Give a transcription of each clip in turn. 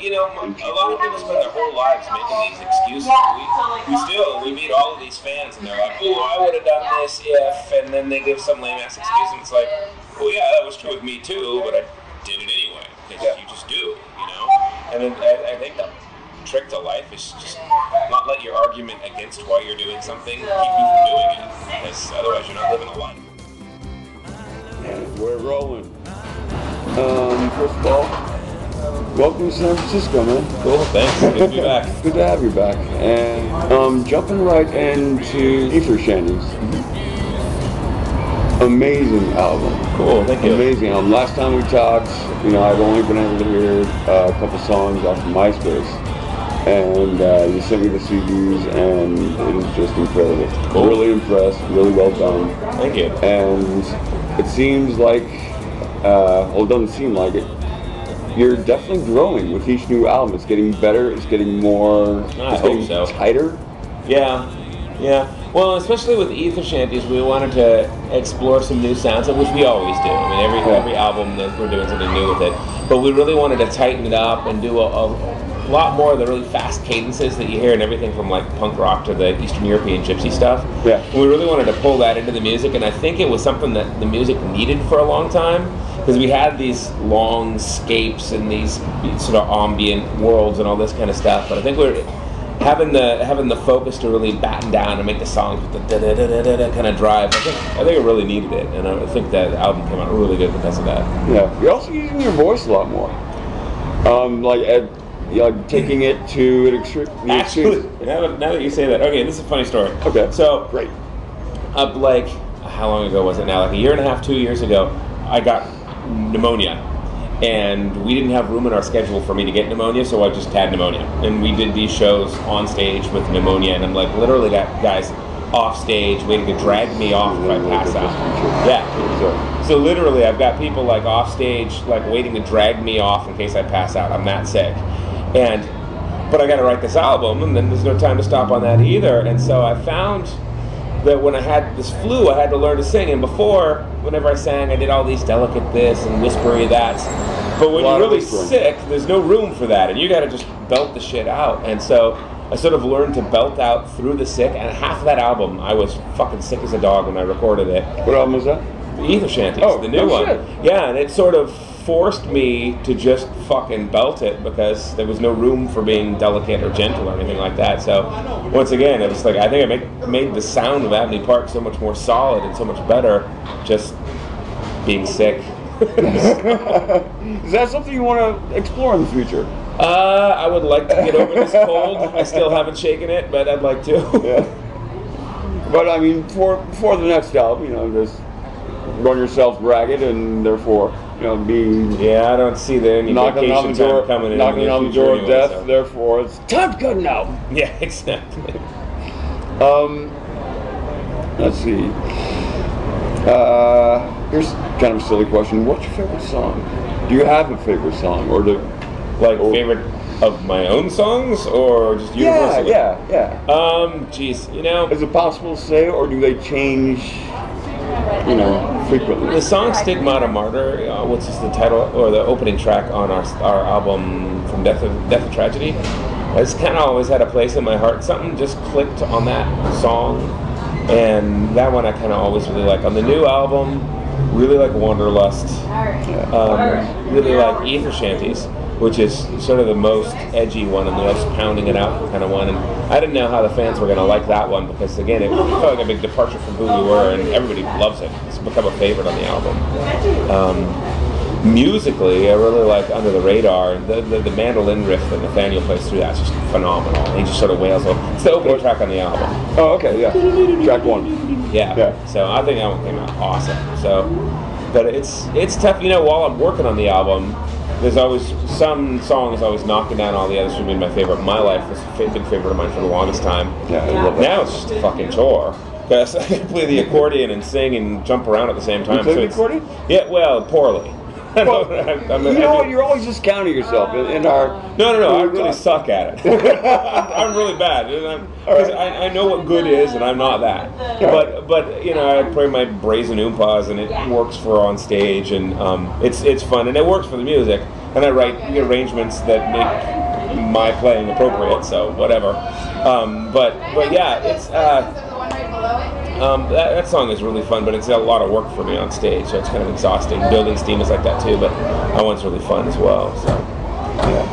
You know, a lot of people spend their whole lives making these excuses. We meet all of these fans, and they're like, "Oh, I would have done this if," and then they give some lame ass excuse, and it's like, "Well, yeah, that was true with me too, but I did it anyway because you just do, you know." And then I think the trick to life is just not let your argument against why you're doing something keep you from doing it, because otherwise you're not living a life. We're rolling. First of all, welcome to San Francisco, man. Cool, thanks. Good to be back. Good to have you back. And jumping right into Ether Shanties. Amazing album. Cool, thank you. Amazing album. Last time we talked, you know, I've only been able to hear a couple songs off of MySpace. And you sent me the CDs, and it is just incredible. Cool. Really impressed, really well done. Thank you. And it seems like, well, it doesn't seem like it, you're definitely growing with each new album. It's getting better, it's getting more, it's getting tighter. Yeah. Well, especially with Ether Shanties, we wanted to explore some new sounds, which we always do. I mean, every album that we're doing something new with it. But we really wanted to tighten it up and do a lot more of the really fast cadences that you hear in everything from like punk rock to the Eastern European gypsy stuff. Yeah. We really wanted to pull that into the music, and I think it was something that the music needed for a long time, because we had these long scapes and these sort of ambient worlds and all this kind of stuff. But I think we're having the focus to really batten down and make the songs with the da-da-da-da-da kind of drive. I think it really needed it, and I think that album came out really good because of that. Yeah. You're also using your voice a lot more. Taking it to an extreme. Actually, now that you say that, okay, this is a funny story. Okay. So, great. Like, how long ago was it now? Like a year and a half, 2 years ago, I got pneumonia. And we didn't have room in our schedule for me to get pneumonia, so I just had pneumonia. And we did these shows on stage with pneumonia, and I'm like, literally got guys off stage waiting to drag me off if I pass out. Yeah. So literally, I've got people like off stage, like waiting to drag me off in case I pass out. I'm that sick. But I got to write this album, and then there's no time to stop on that either. And so I found that when I had this flu, I had to learn to sing. And before, whenever I sang, I did all these delicate this and whispery that's. But when you're really sick, there's no room for that, and you got to just belt the shit out. And so I sort of learned to belt out through the sick. And half of that album, I was fucking sick as a dog when I recorded it. What album was that? The Ether Shanties, the new one. Shit. Yeah, and it sort of forced me to just fucking belt it because there was no room for being delicate or gentle or anything like that. So once again, it was like, I think I made the sound of Abney Park so much more solid and so much better just being sick. Is that something you want to explore in the future? I would like to get over this cold. I still haven't shaken it, but I'd like to. Yeah. But I mean, for the next album, you know, just run yourself ragged, and therefore, you know, I don't see any knocking on the door, coming knocking in on the door of death. So. Therefore, it's time to cut it out. Yeah, exactly. Let's see. Here's kind of a silly question. What's your favorite song? Do you have a favorite song, or favorite of my own songs, or just universally? Yeah. Geez, you know, is it possible to say, or do they change? You know, frequently. The song "Stigmata Martyr," which is the title or the opening track on our album "From Death of Tragedy," it's kind of always had a place in my heart. Something just clicked on that song, and that one I kind of always really like. On the new album, really like Wanderlust, really like Ether Shanties, which is sort of the most edgy one and the most pounding it out kind of one. And I didn't know how the fans were going to like that one because, again, it felt like a big departure from who we were, and everybody loves it. It's become a favorite on the album. Musically, I really like Under the Radar. The mandolin riff that Nathaniel plays through that's just phenomenal. He just sort of wails over. It's the opening track on the album. Oh, okay, yeah. Track one. Yeah. So I think that one came out awesome. So, but it's tough. You know, while I'm working on the album, there's always some songs always knocking down all the others for being my favorite. My Life was a big favorite of mine for the longest time. Yeah, I love that. Now it's just a fucking chore. Because I can play the accordion and sing and jump around at the same time. You play the accordion? Yeah, well, poorly. Well, you know what? You're always discounting yourself in our. No. I really suck at it. I'm really bad. Because I know what good is, and I'm not that. But you know, I play my brazen oompas, and it works for on stage, and it's fun, and it works for the music. and I write rearrangements that make my playing appropriate. So whatever. But yeah, it's that song is really fun, but it's a lot of work for me on stage, so it's kind of exhausting. Building steam is like that too, but that one's really fun as well. So yeah.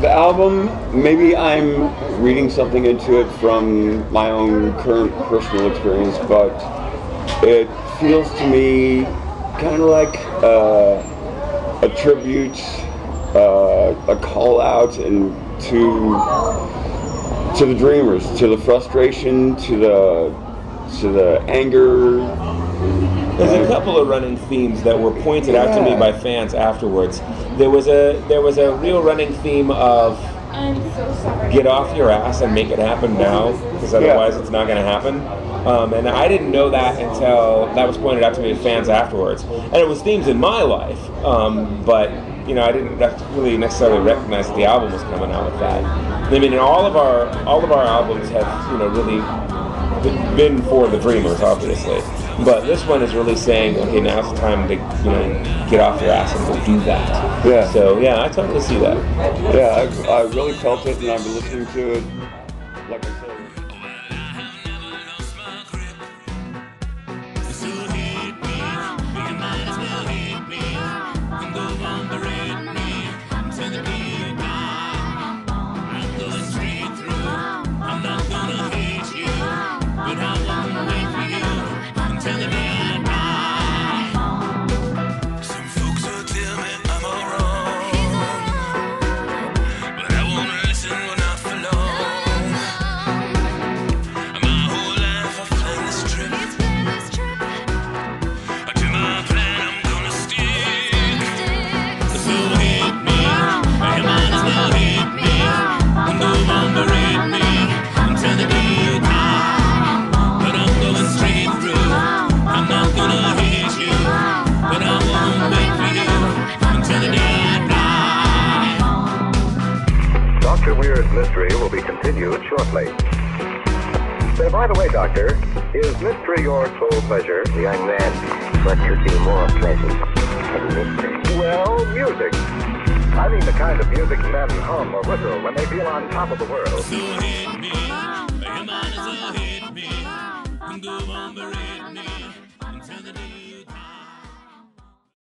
The album, maybe I'm reading something into it from my own current personal experience, but it feels to me kind of like a tribute, a call out, and to the dreamers, to the frustration, to the anger. There's a couple of running themes that were pointed out to me by fans afterwards. There was a real running theme of get off your ass and make it happen now, because otherwise it's not going to happen. And I didn't know that until that was pointed out to me by fans afterwards. And it was themes in my life, but I didn't really necessarily recognize that the album was coming out with that. I mean, all of our albums have really been for the dreamers, obviously. But this one is really saying, okay, now's the time to, get off your ass and go do that. Yeah. So, yeah, I totally see that. Yeah, I really felt it, and I've been listening to it, like I said. Mystery will be continued shortly. Say, by the way, Doctor, is mystery your sole pleasure? Young man, what could be more pleasant than mystery? Well, music. I mean the kind of music men hum or whistle when they feel on top of the world. So hit me, your mind is a hit me, go on, berate me, until the day